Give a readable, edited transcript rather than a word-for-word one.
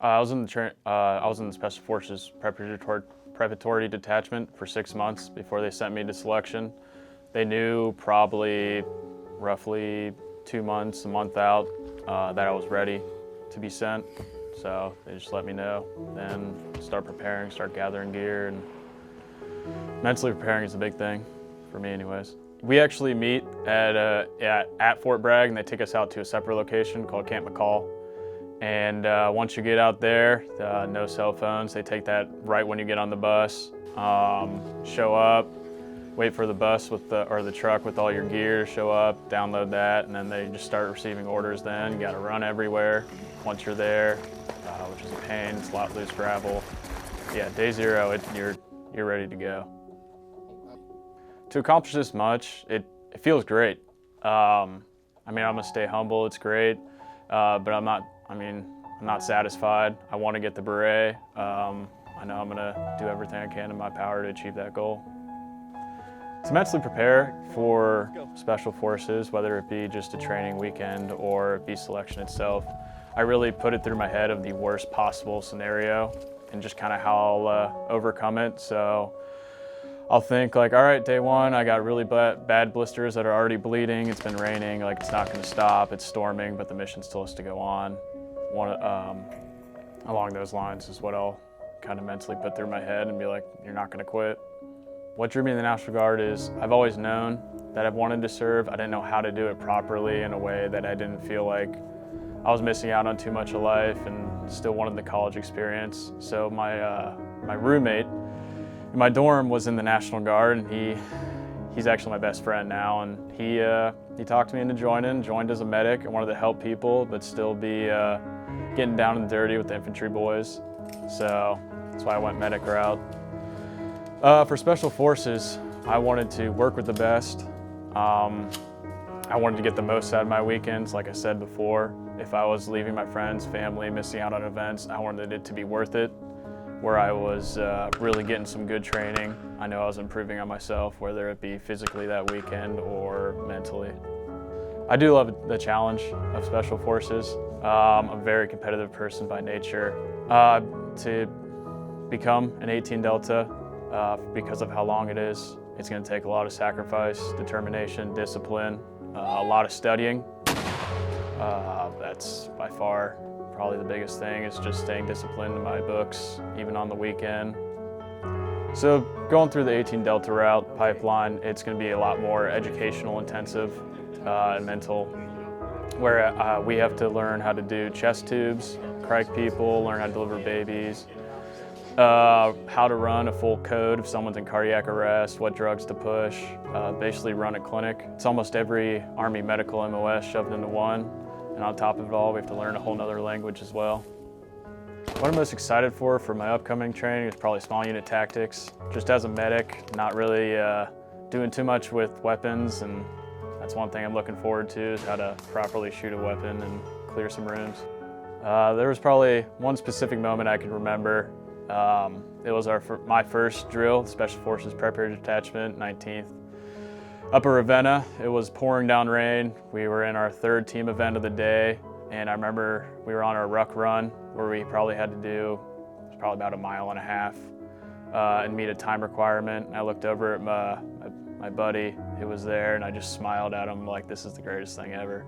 I was in the Special Forces preparatory detachment for 6 months before they sent me to selection. They knew probably roughly 2 months, a month out, that I was ready to be sent. So they just let me know, then start preparing, start gathering gear, and mentally preparing is a big thing for me anyways. We actually meet at Fort Bragg, and they take us out to a separate location called Camp McCall. And once you get out there, no cell phones. They take that right when you get on the bus. Show up, wait for the bus or the truck with all your gear to show up, download that, and then they just start receiving orders then. You gotta run everywhere once you're there, which is a pain. It's a lot loose gravel. Yeah, day zero, you're ready to go. To accomplish this much, it feels great. I mean, I'm gonna stay humble, it's great, but I'm not satisfied. I want to get the beret. I know I'm gonna do everything I can in my power to achieve that goal. To mentally prepare for Special Forces, whether it be just a training weekend or be selection itself, I really put it through my head of the worst possible scenario and just kind of how I'll overcome it. So I'll think like, all right, day one, I got really bad blisters that are already bleeding. It's been raining, like it's not gonna stop. It's storming, but the mission still has to go on. Along those lines is what I'll kind of mentally put through my head and be like, you're not gonna quit. What drew me in the National Guard is I've always known that I've wanted to serve. I didn't know how to do it properly in a way that I didn't feel like I was missing out on too much of life and still wanted the college experience. So my roommate in my dorm was in the National Guard, and he's actually my best friend now, and he talked me into joined as a medic. I wanted to help people, but still be getting down and dirty with the infantry boys. So that's why I went medic route. For Special Forces, I wanted to work with the best. I wanted to get the most out of my weekends, like I said before. If I was leaving my friends, family, missing out on events, I wanted it to be worth it, where I was really getting some good training. I know I was improving on myself, whether it be physically that weekend or mentally. I do love the challenge of Special Forces. I'm a very competitive person by nature. To become an 18 Delta, because of how long it is, it's going to take a lot of sacrifice, determination, discipline, a lot of studying. That's by far probably the biggest thing, is just staying disciplined in my books, even on the weekend. So going through the 18 Delta route pipeline, it's going to be a lot more educational intensive and mental, where we have to learn how to do chest tubes, crike people, learn how to deliver babies, how to run a full code if someone's in cardiac arrest, what drugs to push, basically run a clinic. It's almost every Army medical MOS shoved into one. And on top of it all, we have to learn a whole nother language as well. What I'm most excited for my upcoming training is probably small unit tactics. Just as a medic, not really doing too much with weapons, and that's one thing I'm looking forward to, is how to properly shoot a weapon and clear some rooms. There was probably one specific moment I can remember. It was my first drill, the Special Forces Preparatory Detachment, 19th. Upper Ravenna, it was pouring down rain. We were in our third team event of the day, and I remember we were on our ruck run, where we probably had to do, it was probably about 1.5 miles, and meet a time requirement. And I looked over at my buddy who was there, and I just smiled at him like, this is the greatest thing ever.